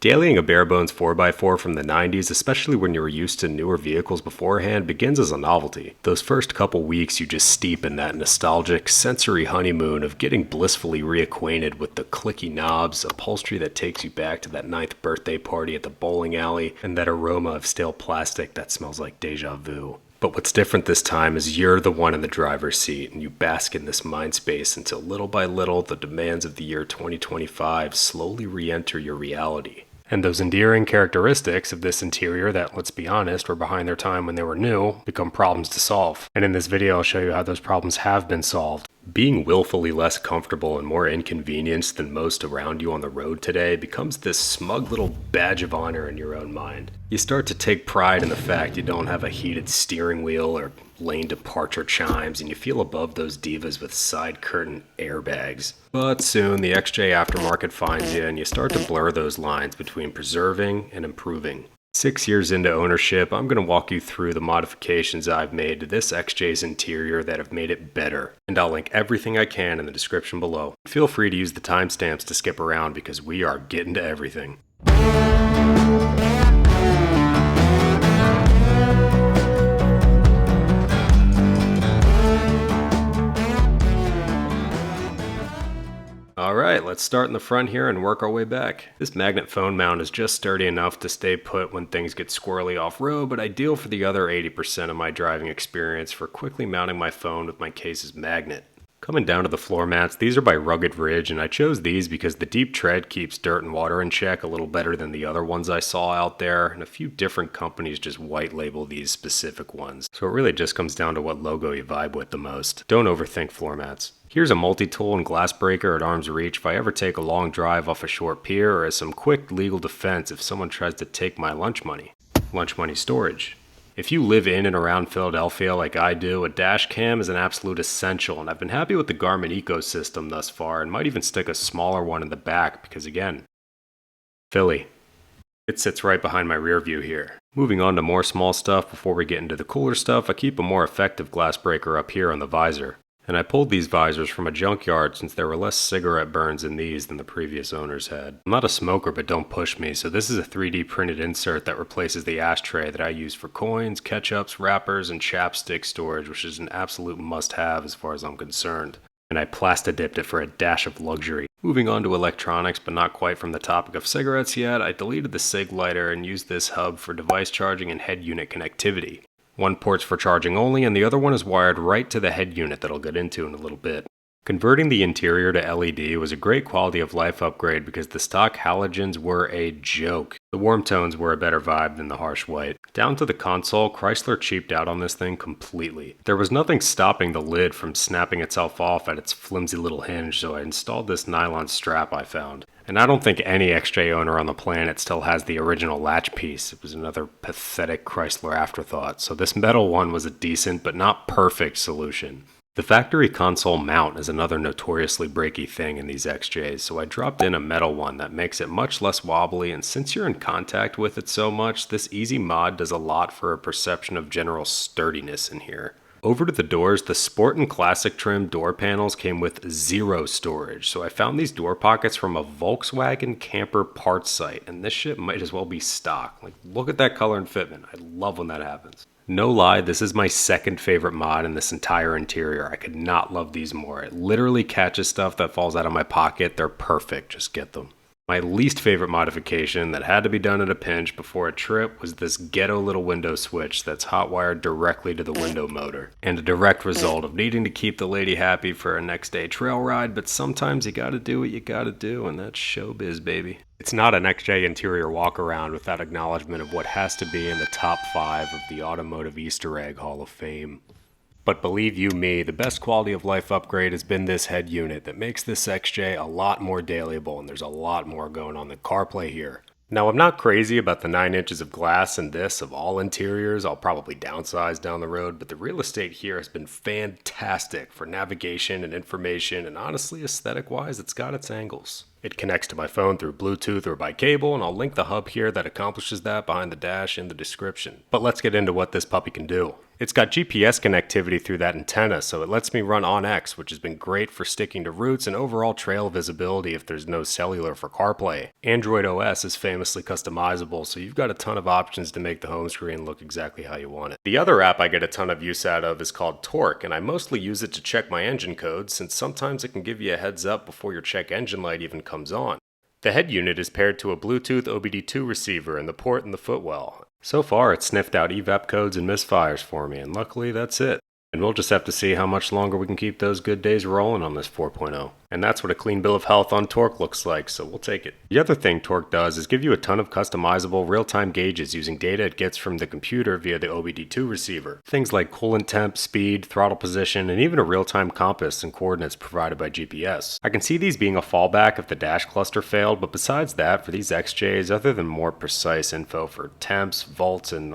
Dailying a bare-bones 4x4 from the 90s, especially when you were used to newer vehicles beforehand, begins as a novelty. Those first couple weeks you just steep in that nostalgic, sensory honeymoon of getting blissfully reacquainted with the clicky knobs, upholstery that takes you back to that 9th birthday party at the bowling alley, and that aroma of stale plastic that smells like deja vu. But what's different this time is you're the one in the driver's seat, and you bask in this mind space until little by little the demands of the year 2025 slowly re-enter your reality. And those endearing characteristics of this interior that, let's be honest, were behind their time when they were new, become problems to solve. And in this video, I'll show you how those problems have been solved. Being willfully less comfortable and more inconvenienced than most around you on the road today becomes this smug little badge of honor in your own mind. You start to take pride in the fact you don't have a heated steering wheel or lane departure chimes, and you feel above those divas with side curtain airbags. But soon the XJ aftermarket finds you, and you start to blur those lines between preserving and improving. 6 years into ownership, I'm going to walk you through the modifications I've made to this XJ's interior that have made it better, and I'll link everything I can in the description below. Feel free to use the timestamps to skip around because we are getting to everything. Alright, let's start in the front here and work our way back. This magnet phone mount is just sturdy enough to stay put when things get squirrely off-road, but ideal for the other 80% of my driving experience for quickly mounting my phone with my case's magnet. Coming down to the floor mats, these are by Rugged Ridge, and I chose these because the deep tread keeps dirt and water in check a little better than the other ones I saw out there, and a few different companies just white label these specific ones. So it really just comes down to what logo you vibe with the most. Don't overthink floor mats. Here's a multi-tool and glass breaker at arm's reach if I ever take a long drive off a short pier, or as some quick legal defense if someone tries to take my lunch money. Lunch money storage. If you live in and around Philadelphia like I do, a dash cam is an absolute essential, and I've been happy with the Garmin ecosystem thus far, and might even stick a smaller one in the back because, again, Philly. It sits right behind my rear view here. Moving on to more small stuff before we get into the cooler stuff, I keep a more effective glass breaker up here on the visor. And I pulled these visors from a junkyard since there were less cigarette burns in these than the previous owners had. I'm not a smoker, but don't push me, so this is a 3D printed insert that replaces the ashtray that I use for coins, ketchups, wrappers, and chapstick storage, which is an absolute must-have as far as I'm concerned. And I plasta-dipped it for a dash of luxury. Moving on to electronics, but not quite from the topic of cigarettes yet, I deleted the cig lighter and used this hub for device charging and head unit connectivity. One port's for charging only, and the other one is wired right to the head unit that I'll get into in a little bit. Converting the interior to LED was a great quality of life upgrade because the stock halogens were a joke. The warm tones were a better vibe than the harsh white. Down to the console, Chrysler cheaped out on this thing completely. There was nothing stopping the lid from snapping itself off at its flimsy little hinge, so I installed this nylon strap I found. And I don't think any XJ owner on the planet still has the original latch piece. It was another pathetic Chrysler afterthought, so this metal one was a decent but not perfect solution. The factory console mount is another notoriously breaky thing in these XJs, so I dropped in a metal one that makes it much less wobbly, and since you're in contact with it so much, this easy mod does a lot for a perception of general sturdiness in here. Over to the doors, the Sport and Classic trim door panels came with zero storage, so I found these door pockets from a Volkswagen camper parts site, and this shit might as well be stock. Like, look at that color and fitment. I love when that happens. No lie, this is my second favorite mod in this entire interior. I could not love these more. It literally catches stuff that falls out of my pocket. They're perfect. Just get them. My least favorite modification that had to be done at a pinch before a trip was this ghetto little window switch that's hot wired directly to the window motor. And a direct result of needing to keep the lady happy for a next day trail ride, but sometimes you gotta do what you gotta do, and that's showbiz, baby. It's not an XJ interior walk around without acknowledgement of what has to be in the top 5 of the Automotive Easter Egg Hall of Fame. But believe you me, the best quality of life upgrade has been this head unit that makes this XJ a lot more dailyable, and there's a lot more going on than CarPlay here. Now, I'm not crazy about the 9 inches of glass in this of all interiors. I'll probably downsize down the road, but the real estate here has been fantastic for navigation and information, and honestly, aesthetic-wise, it's got its angles. It connects to my phone through Bluetooth or by cable, and I'll link the hub here that accomplishes that behind the dash in the description. But let's get into what this puppy can do. It's got GPS connectivity through that antenna, so it lets me run OnX, which has been great for sticking to routes and overall trail visibility if there's no cellular for CarPlay. Android OS is famously customizable, so you've got a ton of options to make the home screen look exactly how you want it. The other app I get a ton of use out of is called Torque, and I mostly use it to check my engine code, since sometimes it can give you a heads up before your check engine light even comes on. The head unit is paired to a Bluetooth OBD2 receiver in the port in the footwell. So far, it's sniffed out evap codes and misfires for me, and luckily that's it. And we'll just have to see how much longer we can keep those good days rolling on this 4.0. And that's what a clean bill of health on Torque looks like, so we'll take it. The other thing Torque does is give you a ton of customizable real-time gauges using data it gets from the computer via the OBD2 receiver. Things like coolant temp, speed, throttle position, and even a real-time compass and coordinates provided by GPS. I can see these being a fallback if the dash cluster failed, but besides that, for these XJs, other than more precise info for temps, volts, and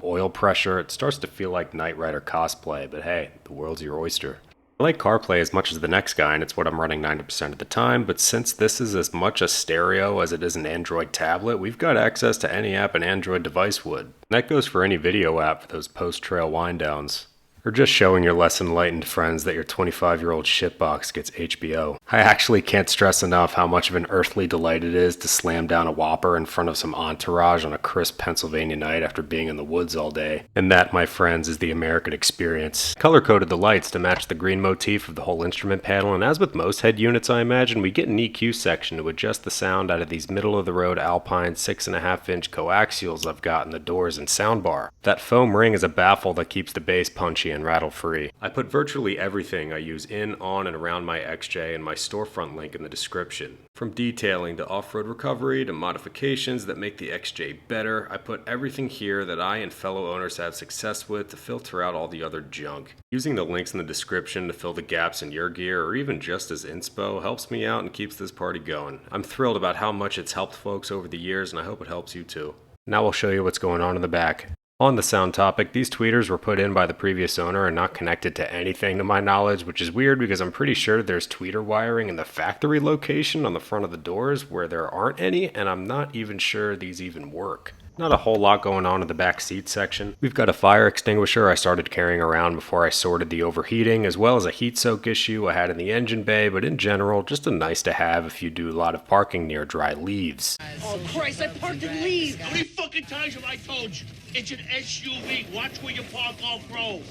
oil pressure, it starts to feel like Knight Rider cosplay, but hey, the world's your oyster. I like CarPlay as much as the next guy, and it's what I'm running 90% of the time, but since this is as much a stereo as it is an Android tablet, we've got access to any app an Android device would. And that goes for any video app for those post-trail wind-downs. Or just showing your less enlightened friends that your 25-year-old shitbox gets HBO. I actually can't stress enough how much of an earthly delight it is to slam down a Whopper in front of some entourage on a crisp Pennsylvania night after being in the woods all day. And that, my friends, is the American experience. Color-coded the lights to match the green motif of the whole instrument panel, and as with most head units I imagine, we get an EQ section to adjust the sound out of these middle-of-the-road Alpine 6.5-inch coaxials I've got in the doors and soundbar. That foam ring is a baffle that keeps the bass punchy and rattle-free. I put virtually everything I use in, on, and around my XJ in my storefront link in the description. From detailing to off-road recovery to modifications that make the XJ better, I put everything here that I and fellow owners have success with to filter out all the other junk. Using the links in the description to fill the gaps in your gear, or even just as inspo, helps me out and keeps this party going. I'm thrilled about how much it's helped folks over the years, and I hope it helps you too. Now I'll show you what's going on in the back. On the sound topic, these tweeters were put in by the previous owner and not connected to anything to my knowledge, which is weird because I'm pretty sure there's tweeter wiring in the factory location on the front of the doors where there aren't any, and I'm not even sure these even work. Not a whole lot going on in the back seat section. We've got a fire extinguisher I started carrying around before I sorted the overheating, as well as a heat soak issue I had in the engine bay, but in general, just a nice to have if you do a lot of parking near dry leaves. Oh Christ, I parked in leaves! How many fucking times have I told you? It's an SUV. Watch where you park off-road.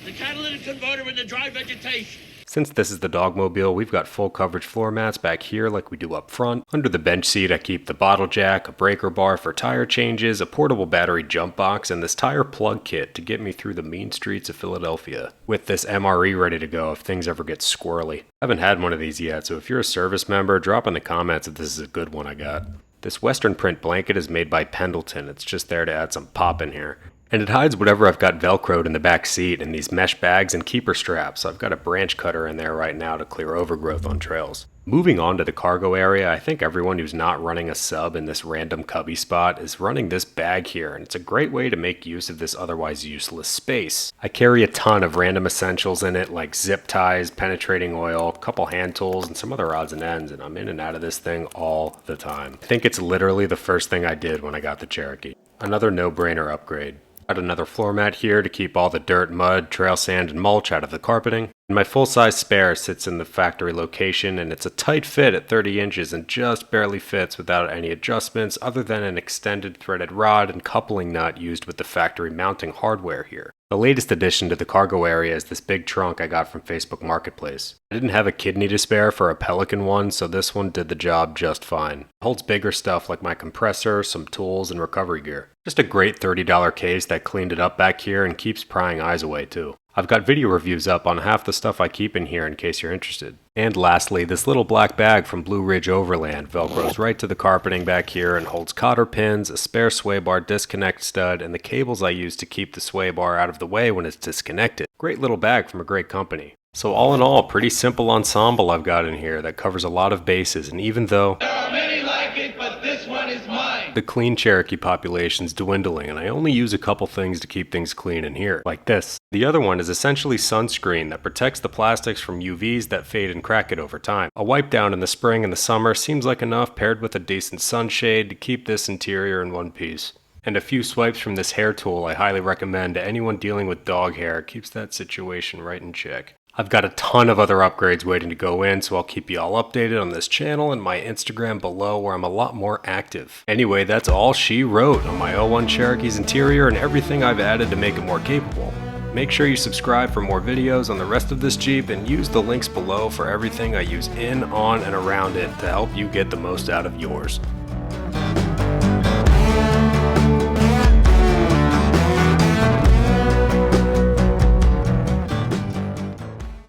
The catalytic converter in the dry vegetation. Since this is the Dogmobile, we've got full coverage floor mats back here like we do up front. Under the bench seat I keep the bottle jack, a breaker bar for tire changes, a portable battery jump box, and this tire plug kit to get me through the mean streets of Philadelphia. With this MRE ready to go if things ever get squirrely. I haven't had one of these yet, so if you're a service member, drop in the comments if this is a good one I got. This Western print blanket is made by Pendleton. It's just there to add some pop in here. And it hides whatever I've got Velcroed in the back seat and these mesh bags and keeper straps. I've got a branch cutter in there right now to clear overgrowth on trails. Moving on to the cargo area, I think everyone who's not running a sub in this random cubby spot is running this bag here, and it's a great way to make use of this otherwise useless space. I carry a ton of random essentials in it like zip ties, penetrating oil, a couple hand tools, and some other odds and ends, and I'm in and out of this thing all the time. I think it's literally the first thing I did when I got the Cherokee. Another no-brainer upgrade. Got another floor mat here to keep all the dirt, mud, trail sand, and mulch out of the carpeting. And my full-size spare sits in the factory location, and it's a tight fit at 30 inches and just barely fits without any adjustments other than an extended threaded rod and coupling nut used with the factory mounting hardware here. The latest addition to the cargo area is this big trunk I got from Facebook Marketplace. I didn't have a kidney to spare for a Pelican one, so this one did the job just fine. It holds bigger stuff like my compressor, some tools, and recovery gear. Just a great $30 case that cleaned it up back here and keeps prying eyes away too. I've got video reviews up on half the stuff I keep in here in case you're interested. And lastly, this little black bag from Blue Ridge Overland velcros right to the carpeting back here and holds cotter pins, a spare sway bar disconnect stud, and the cables I use to keep the sway bar out of the way when it's disconnected. Great little bag from a great company. So all in all, pretty simple ensemble I've got in here that covers a lot of bases, and even though There are many like it, but this one is mine. the clean Cherokee population's dwindling, and I only use a couple things to keep things clean in here, like this. The other one is essentially sunscreen that protects the plastics from UVs that fade and crack it over time. A wipe down in the spring and the summer seems like enough paired with a decent sunshade to keep this interior in one piece. And a few swipes from this hair tool I highly recommend to anyone dealing with dog hair. It keeps that situation right in check. I've got a ton of other upgrades waiting to go in, so I'll keep you all updated on this channel and my Instagram below where I'm a lot more active. Anyway, that's all she wrote on my '01 Cherokee's interior and everything I've added to make it more capable. Make sure you subscribe for more videos on the rest of this Jeep and use the links below for everything I use in, on, and around it to help you get the most out of yours.